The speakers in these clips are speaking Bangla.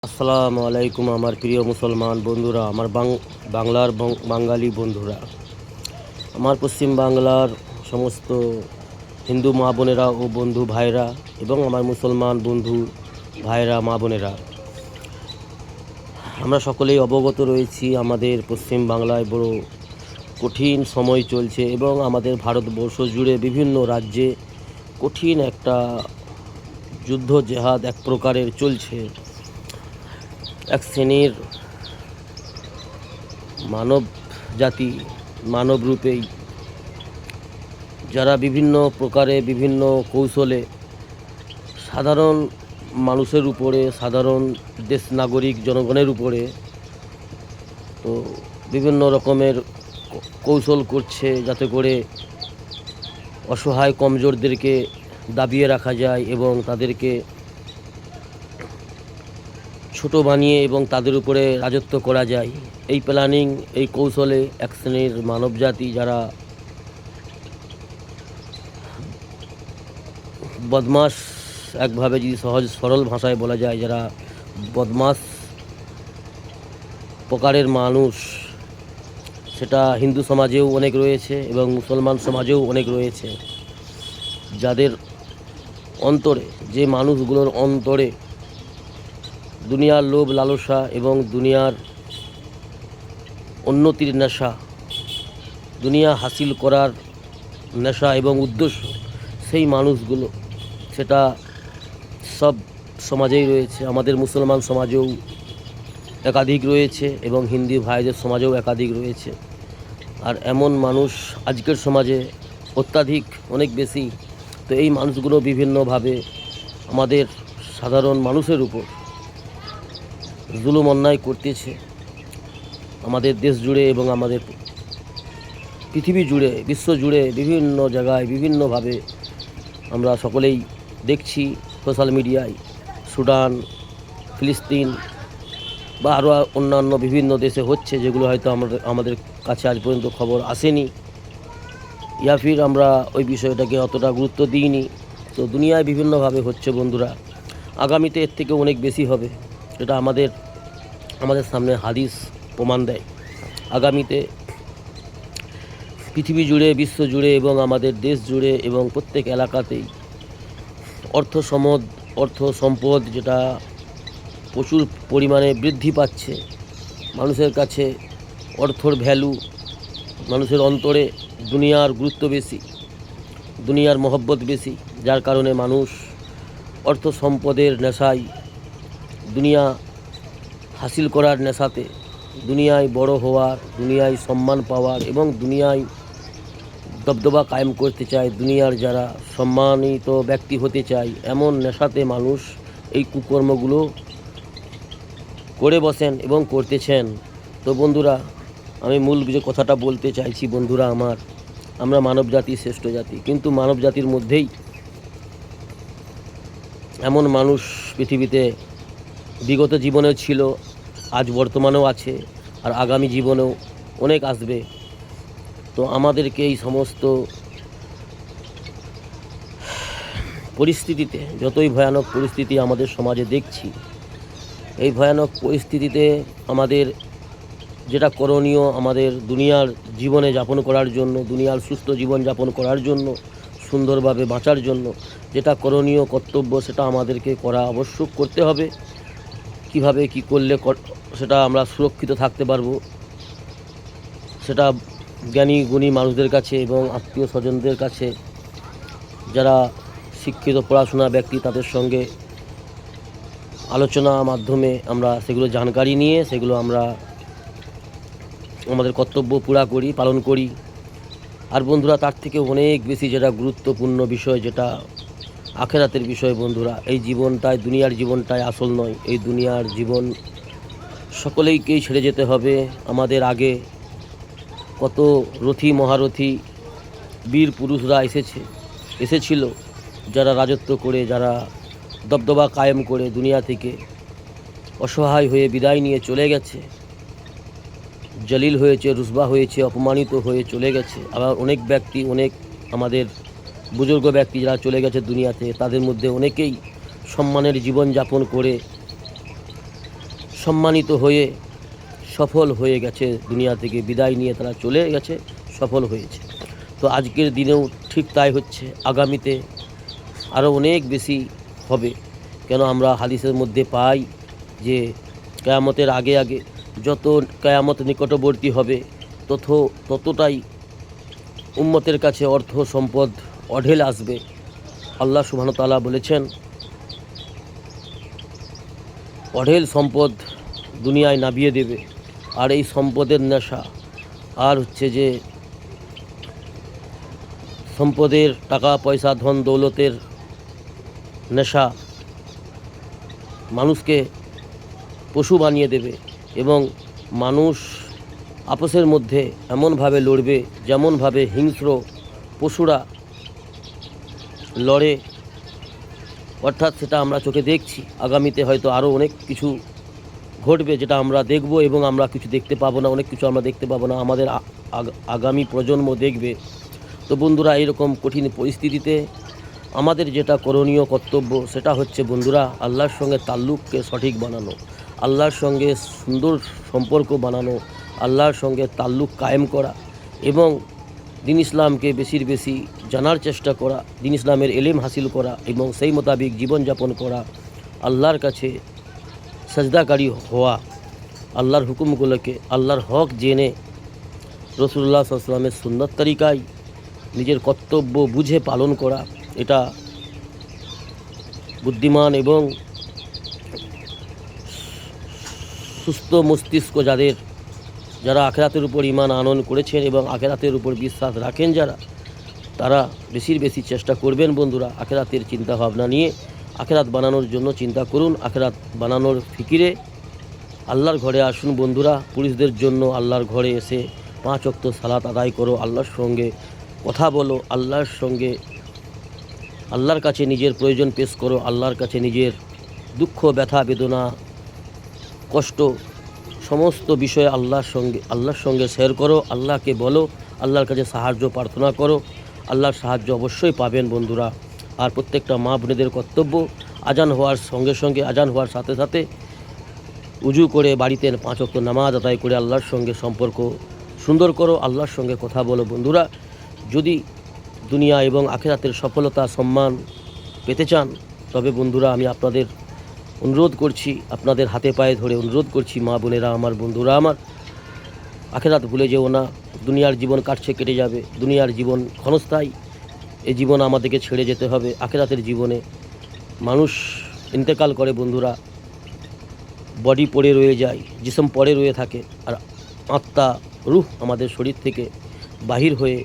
আসসালামু আলাইকুম আমার প্রিয় মুসলমান বন্ধুরা, আমার বাংলার বাঙালি বন্ধুরা, আমার পশ্চিম বাংলার সমস্ত হিন্দু মা বোনেরা ও বন্ধু ভাইরা এবং আমার মুসলমান বন্ধু ভাইরা মা বোনেরা, আমরা সকলেই অবগত রয়েছি আমাদের পশ্চিম বাংলায় বড় কঠিন সময় চলছে এবং আমাদের ভারতবর্ষ জুড়ে বিভিন্ন রাজ্যে কঠিন একটা যুদ্ধ জেহাদ এক প্রকারের চলছে। এক শ্রেণীর মানব জাতি মানব রূপেই যারা বিভিন্ন প্রকারে বিভিন্ন কৌশলে সাধারণ মানুষের উপরে, সাধারণ দেশ নাগরিক জনগণের উপরে তো বিভিন্ন রকমের কৌশল করছে যাতে করে অসহায় কমজোরদেরকে দাবিয়ে রাখা যায় এবং তাদেরকে ছোট বানিয়ে এবং তাদের উপরে রাজত্ব করা যায়। এই প্ল্যানিং, এই কৌশলে এক শ্রেণীর মানবজাতি যারা বদমাশ, একভাবে যদি সহজ সরল ভাষায় বলা যায়, যারা বদমাশ প্রকারের মানুষ, সেটা হিন্দু সমাজেও অনেক রয়েছে এবং মুসলমান সমাজেও অনেক রয়েছে, যাদের অন্তরে, যে মানুষগুলোর অন্তরে দুনিয়ার লোভ লালসা এবং দুনিয়ার উন্নতির নেশা, দুনিয়া হাসিল করার নেশা এবং উদ্দেশ্য, সেই মানুষগুলো সেটা সব সমাজেই রয়েছে। আমাদের মুসলমান সমাজেও একাধিক রয়েছে এবং হিন্দু ভাইদের সমাজেও একাধিক রয়েছে। আর এমন মানুষ আজকের সমাজে অত্যাধিক, অনেক বেশি। তো এই মানুষগুলো বিভিন্নভাবে আমাদের সাধারণ মানুষের উপর জুলুম অন্যায় করতেছে, আমাদের দেশ জুড়ে এবং আমাদের পৃথিবী জুড়ে, বিশ্ব জুড়ে বিভিন্ন জায়গায় বিভিন্নভাবে আমরা সকলেই দেখছি সোশ্যাল মিডিয়ায়। সুদান, ফিলিস্তিন বা আরও অন্যান্য বিভিন্ন দেশে হচ্ছে, যেগুলো হয়তো আমাদের কাছে আজ পর্যন্ত খবর আসেনি, ফির আমরা ওই বিষয়টাকে অতটা গুরুত্ব দিইনি। তো দুনিয়ায় বিভিন্নভাবে হচ্ছে বন্ধুরা, আগামীতে এর থেকে অনেক বেশি হবে। এটা আমাদের সামনে হাদিস প্রমাণ দেয়। আগামীতে পৃথিবী জুড়ে, বিশ্ব জুড়ে এবং আমাদের দেশ জুড়ে এবং প্রত্যেক এলাকাতেই অর্থ সম্পদ যেটা প্রচুর পরিমাণে বৃদ্ধি পাচ্ছে। মানুষের কাছে অর্থর ভ্যালু, মানুষের অন্তরে দুনিয়ার গুরুত্ব বেশি, দুনিয়ার মহব্বত বেশি, যার কারণে মানুষ অর্থ সম্পদের নেশায়, দুনিয়া হাসিল করার নেশাতে, দুনিয়ায় বড় হওয়ার, দুনিয়ায় সম্মান পাওয়ার এবং দুনিয়ায় দবদবা কায়েম করতে চায়, দুনিয়ার যারা সম্মানিত ব্যক্তি হতে চায়, এমন নেশাতে মানুষ এই কুকর্মগুলো করে বসেন এবং করতেছেন। তো বন্ধুরা, আমি মূল যে কথাটা বলতে চাইছি বন্ধুরা আমার, আমরা মানব জাতি শ্রেষ্ঠ জাতি, কিন্তু মানব জাতির মধ্যেই এমন মানুষ পৃথিবীতে বিগত জীবনেও ছিল, আজ বর্তমানেও আছে, আর আগামী জীবনেও অনেক আসবে। তো আমাদেরকে এই সমস্ত পরিস্থিতিতে, যতই ভয়ানক পরিস্থিতি আমাদের সমাজে দেখছি, এই ভয়ানক পরিস্থিতিতে আমাদের যেটা করণীয়, আমাদের দুনিয়ার জীবনে যাপন করার জন্য, দুনিয়ার সুস্থ জীবন যাপন করার জন্য, সুন্দরভাবে বাঁচার জন্য যেটা করণীয় কর্তব্য, সেটা আমাদেরকে করা আবশ্যক করতে হবে। কিভাবে কি করলে সেটা আমরা সুরক্ষিত থাকতে পারবো, সেটা জ্ঞানী গুণী মানুষদের কাছে এবং আত্মীয় স্বজনদের কাছে, যারা শিক্ষিত পড়াশোনা ব্যক্তি, তাদের সঙ্গে আলোচনা মাধ্যমে আমরা সেগুলো জানকারি নিয়ে সেগুলো আমরা আমাদের কর্তব্য পালন করি। আর বন্ধুরা, তার থেকে অনেক বেশি যেটা গুরুত্বপূর্ণ বিষয়, যেটা আখেরাতের বিষয় বন্ধুরা, এই জীবনটায়, দুনিয়ার জীবনটাই আসল নয়। এই দুনিয়ার জীবন সকলেইকেই ছেড়ে যেতে হবে। আমাদের আগে কত রথী মহারথী বীর পুরুষরা এসেছিল, যারা রাজত্ব করে, যারা দবদবা কায়েম করে দুনিয়া থেকে অসহায় হয়ে বিদায় নিয়ে চলে গেছে, জলিল হয়েছে, রুসবা হয়েছে, অপমানিত হয়ে চলে গেছে। আবার অনেক ব্যক্তি, অনেক আমাদের বুজুর্গ ব্যক্তি যারা চলে গেছে দুনিয়াতে, তাদের মধ্যে অনেকেই সম্মানের জীবন যাপন করে সম্মানিত হয়ে সফল হয়ে গেছে, দুনিয়া থেকে বিদায় নিয়ে তারা চলে গেছে, সফল হয়েছে। তো আজকের দিনেও ঠিক তাই হচ্ছে, আগামীতে আরও অনেক বেশি হবে। কেন আমরা হাদিসের মধ্যে পাই যে কিয়ামতের আগে আগে যত কিয়ামত নিকটবর্তী হবে ততটাই উম্মতের কাছে অর্থ সম্পদ অঢেল আসবে। আল্লাহ সুবহানাহু ওয়া তাআলা বলেছেন, অঢেল সম্পদ দুনিয়ায় নামিয়ে দেবে। আর এই সম্পদের নেশা আর হচ্ছে যে সম্পদের টাকা পয়সা ধন দৌলতের নেশা মানুষকে পশু বানিয়ে দেবে এবং মানুষ আপসের মধ্যে এমনভাবে লড়বে যেমনভাবে হিংস্র পশুরা লড়ে। অর্থাৎ সেটা আমরা চোখে দেখছি, আগামীতে হয়তো আরও অনেক কিছু ঘটবে যেটা আমরা দেখব এবং আমরা কিছু দেখতে পাবো না, অনেক কিছু আমরা দেখতে পাবো না, আমাদের আগামী প্রজন্ম দেখবে। তো বন্ধুরা, এরকম কঠিন পরিস্থিতিতে আমাদের যেটা করণীয় কর্তব্য সেটা হচ্ছে বন্ধুরা, আল্লাহর সঙ্গে তাল্লুককে সঠিক বানানো, আল্লাহর সঙ্গে সুন্দর সম্পর্ক বানানো, আল্লাহর সঙ্গে তাল্লুক কায়েম করা এবং দিন ইসলামকে বেশি জানার চেষ্টা করা, দিন ইসলামের এলেম হাসিল করা এবং সেই মোতাবিক জীবনযাপন করা, আল্লাহর কাছে সাজদাকারী হওয়া, আল্লাহর হুকুমগুলোকে আল্লাহর হক জেনে রাসূলুল্লাহ সাল্লাল্লাহু আলাইহি ওয়াসাল্লামের সুন্নত তরিকায় নিজের কর্তব্য বুঝে পালন করা, এটা বুদ্ধিমান এবং সুস্থ মস্তিষ্ক যারা আখিরাতের উপর ঈমান আনয়ন করেছেন এবং আখিরাতের উপর বিশ্বাস রাখেন তারা বেশি চেষ্টা করবেন বন্ধুরা। আখিরাতের চিন্তা ভাবনা নিয়ে আখিরাত বানানোর জন্য চিন্তা করুন, আখিরাত বানানোর ফিকিরে আল্লাহর ঘরে আসুন বন্ধুরা। পুরুষদের জন্য আল্লাহর ঘরে এসে 5 ওয়াক্ত সালাত আদায় করো, আল্লাহর সঙ্গে কথা বলো, আল্লাহর কাছে নিজের প্রয়োজন পেশ করো, আল্লাহর কাছে নিজের দুঃখ ব্যথা বেদনা কষ্ট সমস্ত বিষয়ে আল্লাহর সঙ্গে শেয়ার করো, আল্লাহকে বলো, আল্লাহর কাছে সাহায্য প্রার্থনা করো, আল্লাহর সাহায্য অবশ্যই পাবেন বন্ধুরা। আর প্রত্যেকটা মা বোনেদের কর্তব্য আজান হওয়ার সাথে সাথে উজু করে বাড়িতে 5 ওয়াক্ত নামাজ আদায় করে আল্লাহর সঙ্গে সম্পর্ক সুন্দর করো, আল্লাহর সঙ্গে কথা বলো বন্ধুরা। যদি দুনিয়া এবং আখিরাতের সফলতা সম্মান পেতে চান তবে বন্ধুরা আমি আপনাদের অনুরোধ করছি, আপনাদের হাতে পায়ে ধরে অনুরোধ করছি, মা বোনেরা আমার, বন্ধুরা আমার, আখিরাত ভুলে যেও না। দুনিয়ার জীবন কাটছে, কেটে যাবে, দুনিয়ার জীবন ক্ষণস্থায়ী, এই জীবন আমাদেরকে ছেড়ে যেতে হবে। আখিরাতের জীবনে মানুষ ইন্তেকাল করে বন্ধুরা, বডি পড়ে রয়ে যায়, জিসম পড়ে রয়ে থাকে, আর আত্মা রূহ আমাদের শরীর থেকে বাহির হয়ে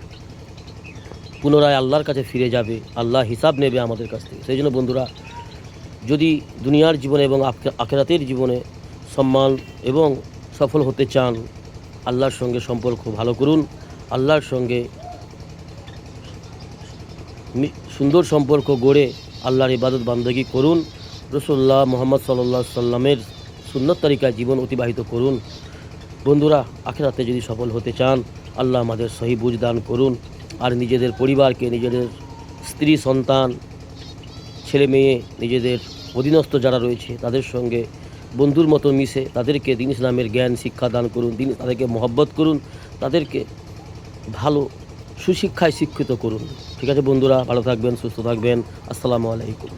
পুনরায় আল্লাহর কাছে ফিরে যাবে, আল্লাহ হিসাব নেবে আমাদের কাছ থেকে। সেই জন্য বন্ধুরা, যদি দুনিয়ার জীবনে এবং আখিরাতের জীবনে সম্মান এবং সফল হতে চান, আল্লাহর সঙ্গে সম্পর্ক ভালো করুন, আল্লাহর সঙ্গে সুন্দর সম্পর্ক গড়ে আল্লাহর ইবাদত বান্দেগী করুন, রাসূলুল্লাহ মুহাম্মদ সাল্লাল্লাহু আলাইহি সাল্লামের সুন্নত তরিকায় জীবন অতিবাহিত করুন বন্ধুরা। আখিরাতে যদি সফল হতে চান, আল্লাহ আমাদের সহি বুঝ দান করুন। আর নিজেদের পরিবারকে, নিজেদের স্ত্রী সন্তান ছেলে মেয়ে, নিজেদের অধীনস্থ যারা রয়েছে তাদের সঙ্গে বন্ধুর মতো মিশে তাদেরকে দিন ইসলামের জ্ঞান শিক্ষা দান করুন, তাদেরকে মহব্বত করুন, তাদেরকে ভালো সুশিক্ষায় শিক্ষিত করুন। ঠিক আছে বন্ধুরা, ভালো থাকবেন, সুস্থ থাকবেন। আসসালামু আলাইকুম।